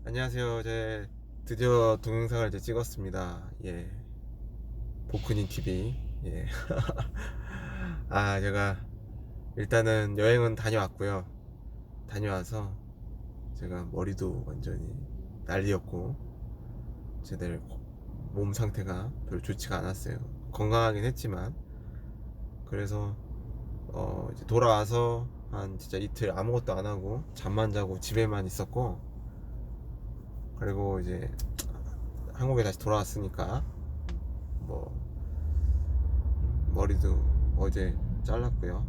안녕하세요. 드디어 동영상을 찍었습니다. 예. 보크님 TV. 예. 제가 일단은 여행은 다녀왔고요. 다녀와서 제가 머리도 완전히 난리였고, 제대로 몸 상태가 별로 좋지가 않았어요. 건강하긴 했지만, 그래서 이제 돌아와서 한 진짜 이틀 아무것도 안 하고 잠만 자고 집에만 있었고, 그리고 이제 한국에 다시 돌아왔으니까 뭐 머리도 어제 잘랐고요.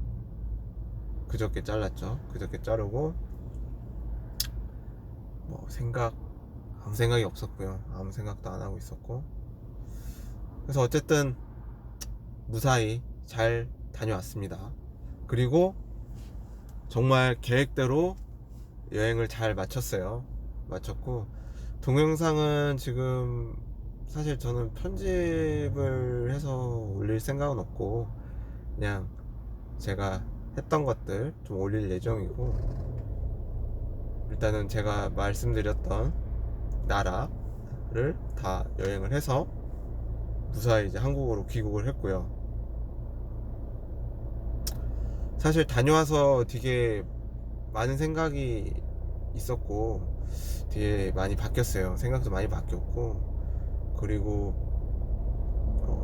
그저께 잘랐죠. 그저께 자르고 뭐 아무 생각이 없었고요. 아무 생각도 안 하고 있었고. 그래서 어쨌든 무사히 잘 다녀왔습니다. 그리고 정말 계획대로 여행을 잘 마쳤어요. 마쳤고, 동영상은 지금 사실 저는 편집을 해서 올릴 생각은 없고, 그냥 제가 했던 것들 좀 올릴 예정이고, 일단은 제가 말씀드렸던 나라를 다 여행을 해서 무사히 이제 한국으로 귀국을 했고요. 사실 다녀와서 되게 많은 생각이 있었고, 되게 많이 바뀌었어요. 생각도 많이 바뀌었고, 그리고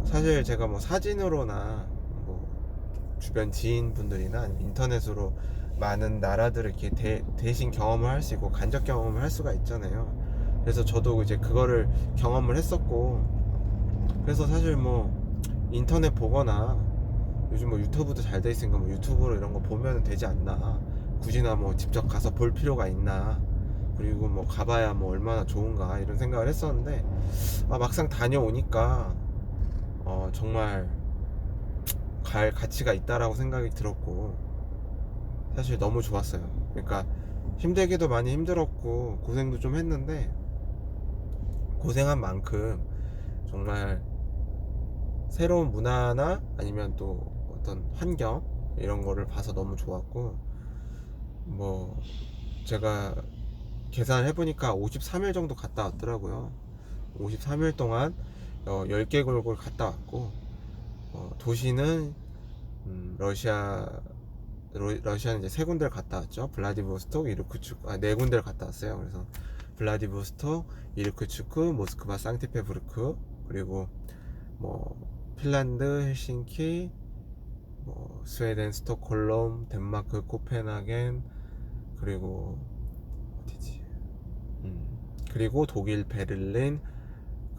사실 제가 뭐 사진으로나 뭐 주변 지인분들이나 인터넷으로 많은 나라들을 이렇게 대신 경험을 할 수 있고 간접 경험을 할 수가 있잖아요. 그래서 저도 이제 그거를 경험을 했었고, 그래서 사실 뭐 인터넷 보거나 요즘 뭐 유튜브도 잘 돼 있으니까 뭐 유튜브로 이런 거 보면 되지 않나, 굳이나 뭐 직접 가서 볼 필요가 있나, 그리고 뭐 가봐야 뭐 얼마나 좋은가 이런 생각을 했었는데, 막상 다녀오니까 정말 갈 가치가 있다라고 생각이 들었고, 사실 너무 좋았어요. 그러니까 힘들기도 많이 힘들었고 고생도 좀 했는데, 고생한 만큼 정말 새로운 문화나 아니면 또 어떤 환경 이런 거를 봐서 너무 좋았고, 뭐 제가 계산을 해보니까 53일 정도 갔다 왔더라고요. 53일 동안 10개국을 갔다 왔고, 도시는 러시아는 이제 세 군데를 갔다 왔죠. 블라디보스톡, 이르쿠츠크, 네 군데를 갔다 왔어요. 그래서 블라디보스톡, 이르쿠츠크, 모스크바, 상트페부르크, 그리고 뭐 핀란드, 헬싱키, 뭐 스웨덴, 스톡홀름, 덴마크, 코펜하겐, 그리고 어디지? 그리고 독일 베를린,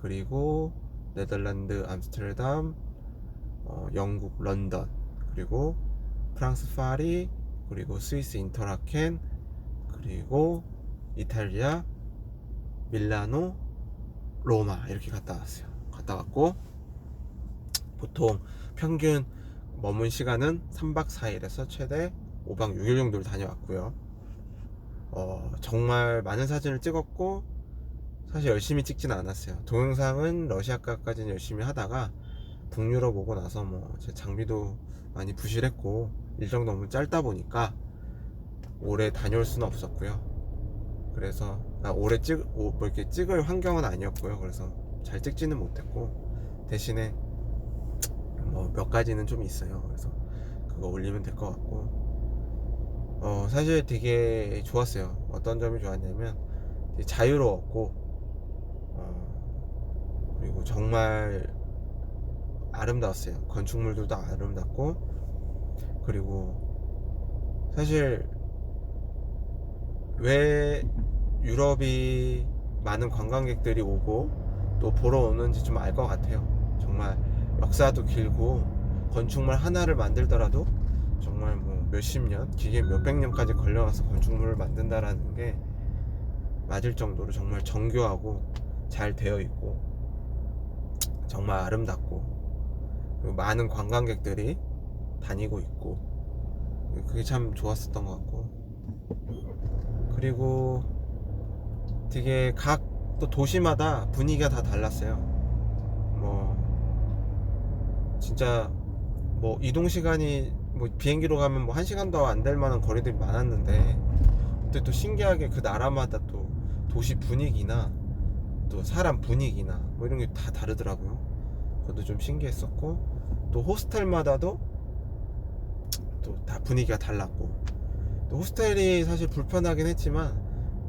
그리고 네덜란드 암스테르담, 영국 런던, 그리고 프랑스 파리, 그리고 스위스 인터라켄, 그리고 이탈리아 밀라노, 로마 이렇게 갔다 왔어요. 갔다 왔고, 보통 평균 머문 시간은 3박 4일에서 최대 5박 6일 정도를 다녀왔고요. 정말 많은 사진을 찍었고, 사실 열심히 찍지는 않았어요. 동영상은 러시아까지는 열심히 하다가 북유럽 오고 나서 뭐 제 장비도 많이 부실했고 일정도 너무 짧다 보니까 오래 다녀올 수는 없었고요. 그래서 오래 뭐 이렇게 찍을 환경은 아니었고요. 그래서 잘 찍지는 못했고, 대신에 뭐 몇 가지는 좀 있어요. 그래서 그거 올리면 될 것 같고, 사실 되게 좋았어요. 어떤 점이 좋았냐면 되게 자유로웠고, 그리고 정말 아름다웠어요. 건축물들도 아름답고, 그리고 사실 왜 유럽이 많은 관광객들이 오고 또 보러 오는지 좀 알 것 같아요. 정말 역사도 길고, 건축물 하나를 만들더라도 정말 뭐 몇십 년, 길게 몇백 년까지 걸려가서 건축물을 만든다라는 게 맞을 정도로 정말 정교하고 잘 되어 있고 정말 아름답고, 그리고 많은 관광객들이 다니고 있고, 그게 참 좋았었던 것 같고, 그리고 되게 각 또 도시마다 분위기가 다 달랐어요. 뭐 진짜 뭐 이동 시간이 뭐 비행기로 가면 뭐 1시간도 안 될 만한 거리들이 많았는데, 근데 또 신기하게 그 나라마다 또 도시 분위기나 또 사람 분위기나 뭐 이런 게 다 다르더라고요. 그것도 좀 신기했었고, 또 호스텔마다도 또 다 분위기가 달랐고, 또 호스텔이 사실 불편하긴 했지만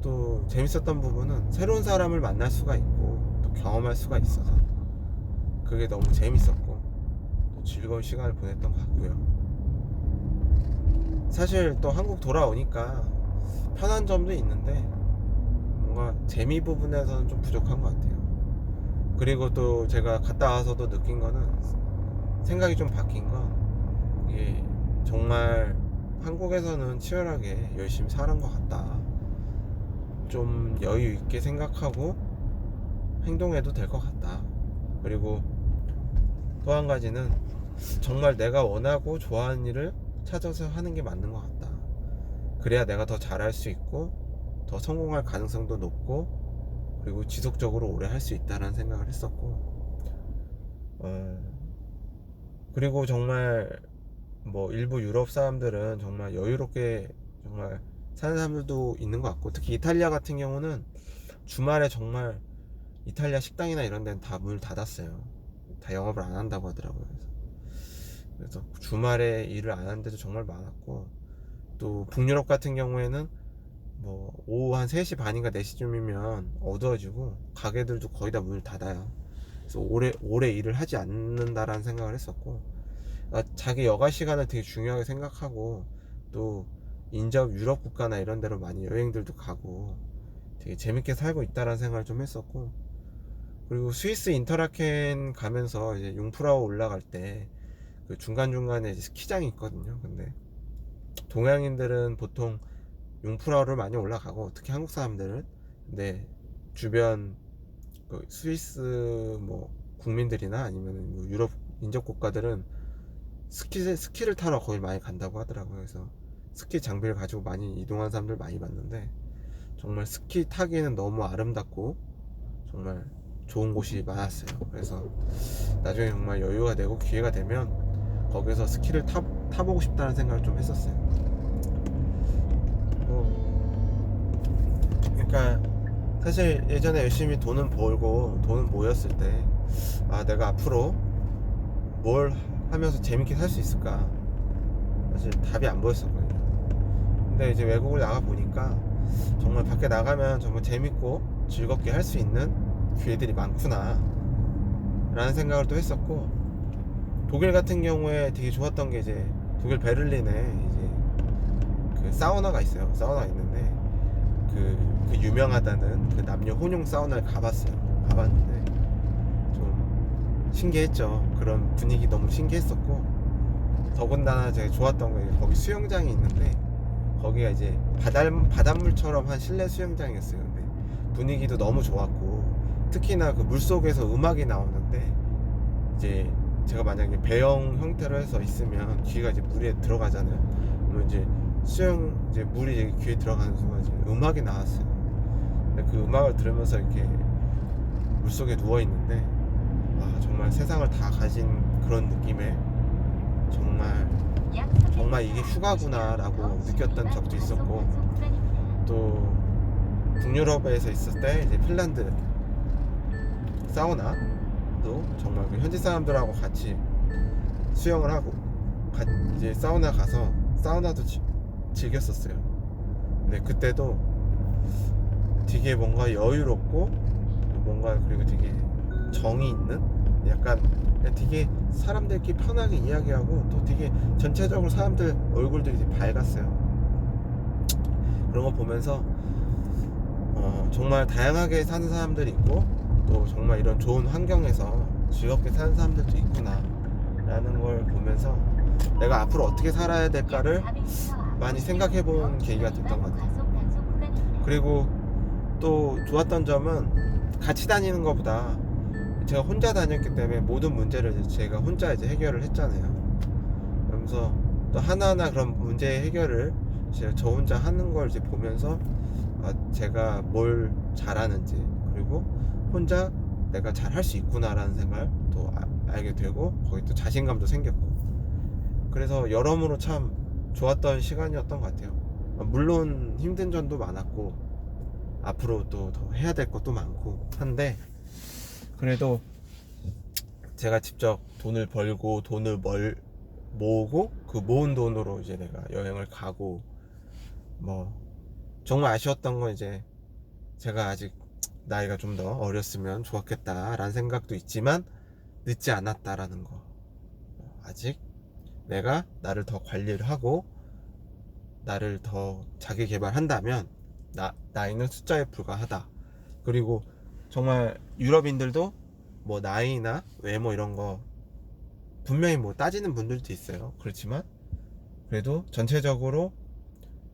또 재밌었던 부분은 새로운 사람을 만날 수가 있고 또 경험할 수가 있어서 그게 너무 재밌었고 또 즐거운 시간을 보냈던 것 같고요. 사실 또 한국 돌아오니까 편한 점도 있는데 뭔가 재미 부분에서는 좀 부족한 것 같아요. 그리고 또 제가 갔다 와서도 느낀 거는, 생각이 좀 바뀐 건, 이게 정말 한국에서는 치열하게 열심히 살은 것 같다, 좀 여유 있게 생각하고 행동해도 될 것 같다. 그리고 또 한 가지는, 정말 내가 원하고 좋아하는 일을 찾아서 하는 게 맞는 것 같다. 그래야 내가 더 잘할 수 있고 더 성공할 가능성도 높고 그리고 지속적으로 오래 할 수 있다는 생각을 했었고, 그리고 정말 뭐 일부 유럽 사람들은 정말 여유롭게 정말 사는 사람들도 있는 것 같고, 특히 이탈리아 같은 경우는 주말에 정말 이탈리아 식당이나 이런 데는 다 문을 닫았어요. 다 영업을 안 한다고 하더라고요. 그래서 주말에 일을 안 하는 데도 정말 많았고, 또 북유럽 같은 경우에는 뭐 오후 한 3시 반인가 4시쯤이면 어두워지고 가게들도 거의 다 문을 닫아요. 그래서 오래 일을 하지 않는다라는 생각을 했었고, 자기 여가 시간을 되게 중요하게 생각하고, 또 인접 유럽 국가나 이런 데로 많이 여행들도 가고 되게 재밌게 살고 있다라는 생각을 좀 했었고, 그리고 스위스 인터라켄 가면서 이제 융프라우 올라갈 때 그 중간중간에 이제 스키장이 있거든요. 근데 동양인들은 보통 융프라우를 많이 올라가고, 특히 한국 사람들은, 근데 주변 그 스위스 뭐 국민들이나 아니면 뭐 유럽 인접 국가들은 스키를 타러 거기 많이 간다고 하더라고요. 그래서 스키 장비를 가지고 많이 이동하는 사람들 많이 봤는데, 정말 스키 타기에는 너무 아름답고 정말 좋은 곳이 많았어요. 그래서 나중에 정말 여유가 되고 기회가 되면 거기서 스키를 타보고 싶다는 생각을 좀 했었어요. 그러니까 사실 예전에 열심히 돈은 벌고 돈은 모였을 때, 내가 앞으로 뭘 하면서 재밌게 살 수 있을까, 사실 답이 안 보였었거든요. 근데 이제 외국을 나가 보니까 정말 밖에 나가면 정말 재밌고 즐겁게 할 수 있는 기회들이 많구나 라는 생각을 또 했었고, 독일 같은 경우에 되게 좋았던 게, 이제 독일 베를린에 이제 그 사우나가 있어요. 사우나가 있는데 그 유명하다는 그 남녀 혼용 사우나를 가봤는데 좀 신기했죠. 그런 분위기 너무 신기했었고, 더군다나 제가 좋았던 게, 거기 수영장이 있는데 거기가 이제 바닷물처럼 한 실내 수영장이었어요. 근데 분위기도 너무 좋았고, 특히나 그 물속에서 음악이 나오는데, 이제 제가 만약에 배영 형태로 해서 있으면 귀가 이제 물에 들어가잖아요. 그러면 이제 물이 이제 귀에 들어가는 순간 이제 음악이 나왔어요. 근데 그 음악을 들으면서 이렇게 물속에 누워 있는데, 정말 세상을 다 가진 그런 느낌에 정말 이게 휴가구나라고 느꼈던 적도 있었고, 또 북유럽에서 있을 때 이제 핀란드 사우나도 정말 그 현지 사람들하고 같이 수영을 하고 이제 사우나 가서 사우나도 즐겼었어요. 근데 그때도 되게 뭔가 여유롭고 뭔가, 그리고 되게 정이 있는, 약간 되게 사람들끼리 편하게 이야기하고, 또 되게 전체적으로 사람들 얼굴들이 되게 밝았어요. 그런 거 보면서 정말 다양하게 사는 사람들이 있고, 또 정말 이런 좋은 환경에서 즐겁게 사는 사람들도 있구나 라는 걸 보면서 내가 앞으로 어떻게 살아야 될까를 많이 생각해 본 계기가 됐던 것 같아요. 그리고 또 좋았던 점은, 같이 다니는 것보다 제가 혼자 다녔기 때문에 모든 문제를 제가 혼자 이제 해결을 했잖아요. 그러면서 또 하나하나 그런 문제 해결을 저 혼자 하는 걸 이제 보면서, 제가 뭘 잘하는지, 그리고 혼자 내가 잘 할 수 있구나라는 생각을 또 알게 되고, 거기 또 자신감도 생겼고, 그래서 여러모로 참 좋았던 시간이었던 것 같아요. 물론 힘든 점도 많았고, 앞으로 또 더 해야 될 것도 많고 한데, 그래도 제가 직접 돈을 벌고 모으고 그 모은 돈으로 이제 내가 여행을 가고, 뭐 정말 아쉬웠던 건 이제 제가 아직 나이가 좀 더 어렸으면 좋았겠다 라는 생각도 있지만 늦지 않았다라는 거. 아직 내가 나를 더 관리를 하고 나를 더 자기 개발한다면 나이는 숫자에 불과하다. 그리고 정말 유럽인들도 뭐 나이나 외모 이런 거 분명히 뭐 따지는 분들도 있어요. 그렇지만 그래도 전체적으로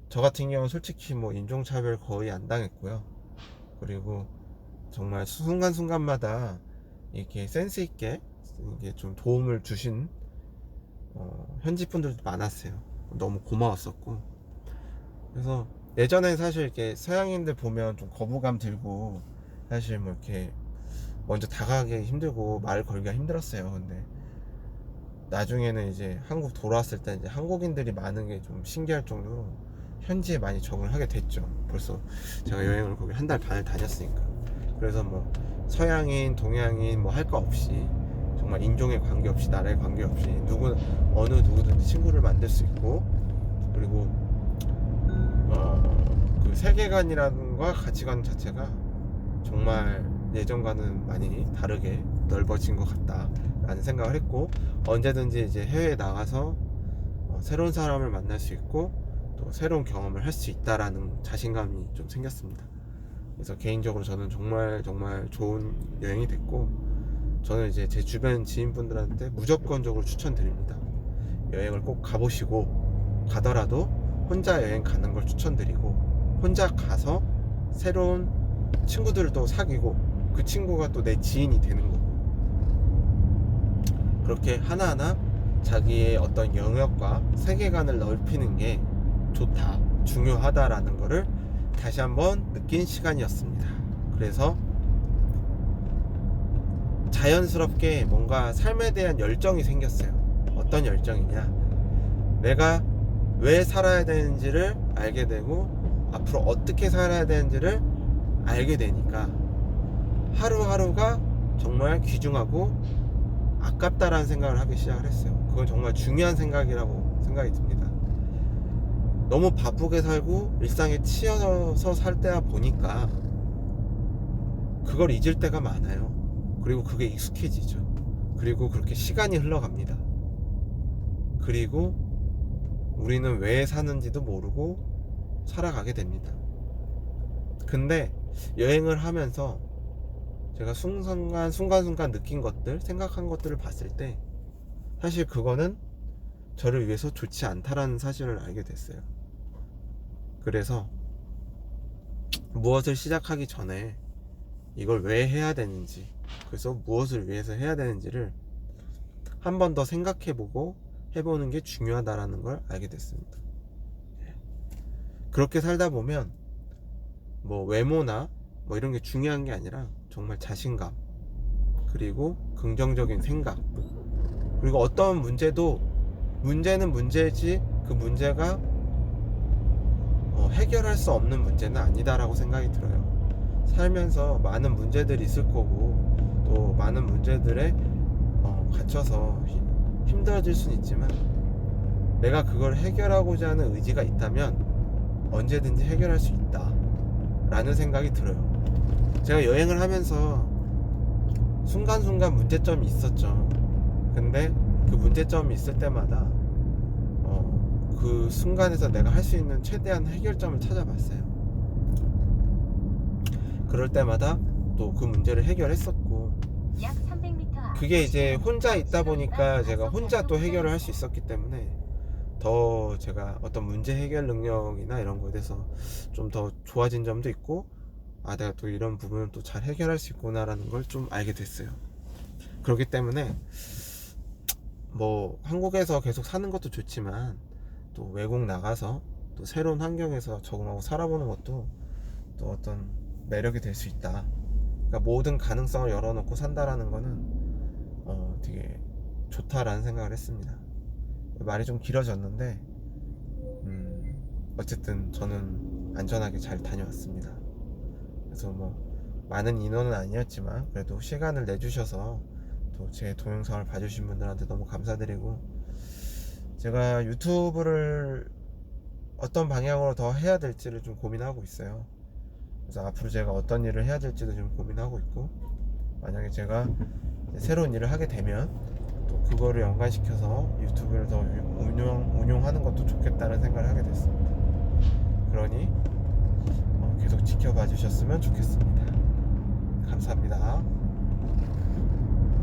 저 같은 경우는 솔직히 뭐 인종차별 거의 안 당했고요. 그리고 정말 순간순간마다 이렇게 센스 있게 이게 좀 도움을 주신 현지 분들도 많았어요. 너무 고마웠었고. 그래서 예전엔 사실 이렇게 서양인들 보면 좀 거부감 들고 사실 뭐 이렇게 먼저 다가가기 힘들고 말 걸기가 힘들었어요. 근데 나중에는 이제 한국 돌아왔을 때 이제 한국인들이 많은 게 좀 신기할 정도로 현지에 많이 적응을 하게 됐죠. 벌써 제가 여행을 거기 한 달 반을 다녔으니까. 그래서 뭐 서양인, 동양인 뭐 할 거 없이 정말 인종에 관계없이 나라에 관계없이 어느 누구든지 친구를 만들 수 있고, 그리고 그 세계관이라든가 가치관 자체가 정말 예전과는 많이 다르게 넓어진 것 같다 라는 생각을 했고, 언제든지 이제 해외에 나가서 새로운 사람을 만날 수 있고 또 새로운 경험을 할 수 있다라는 자신감이 좀 생겼습니다. 그래서 개인적으로 저는 정말 정말 좋은 여행이 됐고, 저는 이제 제 주변 지인분들한테 무조건적으로 추천드립니다. 여행을 꼭 가보시고, 가더라도 혼자 여행 가는 걸 추천드리고, 혼자 가서 새로운 친구들도 사귀고 그 친구가 또 내 지인이 되는 거고, 그렇게 하나하나 자기의 어떤 영역과 세계관을 넓히는 게 좋다, 중요하다라는 거를 다시 한번 느낀 시간이었습니다. 그래서 자연스럽게 뭔가 삶에 대한 열정이 생겼어요. 어떤 열정이냐, 내가 왜 살아야 되는지를 알게 되고 앞으로 어떻게 살아야 되는지를 알게 되니까 하루하루가 정말 귀중하고 아깝다라는 생각을 하기 시작을 했어요. 그건 정말 중요한 생각이라고 생각이 듭니다. 너무 바쁘게 살고 일상에 치여서 살 때다 보니까 그걸 잊을 때가 많아요. 그리고 그게 익숙해지죠. 그리고 그렇게 시간이 흘러갑니다. 그리고 우리는 왜 사는지도 모르고 살아가게 됩니다. 근데 여행을 하면서 제가 순간순간 느낀 것들, 생각한 것들을 봤을 때 사실 그거는 저를 위해서 좋지 않다라는 사실을 알게 됐어요. 그래서 무엇을 시작하기 전에 이걸 왜 해야 되는지, 그래서 무엇을 위해서 해야 되는지를 한 번 더 생각해보고 해보는 게 중요하다라는 걸 알게 됐습니다. 그렇게 살다 보면 뭐 외모나 뭐 이런 게 중요한 게 아니라 정말 자신감, 그리고 긍정적인 생각, 그리고 어떤 문제는 문제지 그 문제가 해결할 수 없는 문제는 아니다라고 생각이 들어요. 살면서 많은 문제들이 있을 거고 또 많은 문제들에 갇혀서 힘들어질 수는 있지만, 내가 그걸 해결하고자 하는 의지가 있다면 언제든지 해결할 수 있다 라는 생각이 들어요. 제가 여행을 하면서 순간순간 문제점이 있었죠. 근데 그 문제점이 있을 때마다 그 순간에서 내가 할 수 있는 최대한 해결점을 찾아봤어요. 그럴 때마다 또 그 문제를 해결했었고, 약 300m 앞 그게 이제 혼자 있다 보니까 제가 혼자 또 해결을 할 수 있었기 때문에 더 제가 어떤 문제 해결 능력이나 이런 거에 대해서 좀 더 좋아진 점도 있고, 내가 또 이런 부분을 또 잘 해결할 수 있구나라는 걸 좀 알게 됐어요. 그렇기 때문에 뭐 한국에서 계속 사는 것도 좋지만 또 외국 나가서 또 새로운 환경에서 적응하고 살아보는 것도 또 어떤 매력이 될 수 있다. 그러니까 모든 가능성을 열어놓고 산다라는 거는 되게 좋다라는 생각을 했습니다. 말이 좀 길어졌는데 어쨌든 저는 안전하게 잘 다녀왔습니다. 그래서 뭐 많은 인원은 아니었지만 그래도 시간을 내주셔서 또 제 동영상을 봐주신 분들한테 너무 감사드리고, 제가 유튜브를 어떤 방향으로 더 해야 될지를 좀 고민하고 있어요. 그래서 앞으로 제가 어떤 일을 해야 될지도 좀 고민하고 있고, 만약에 제가 이제 새로운 일을 하게 되면 또 그거를 연관시켜서 유튜브를 더 운용하는 것도 좋겠다는 생각을 하게 됐습니다. 그러니 계속 지켜봐 주셨으면 좋겠습니다. 감사합니다.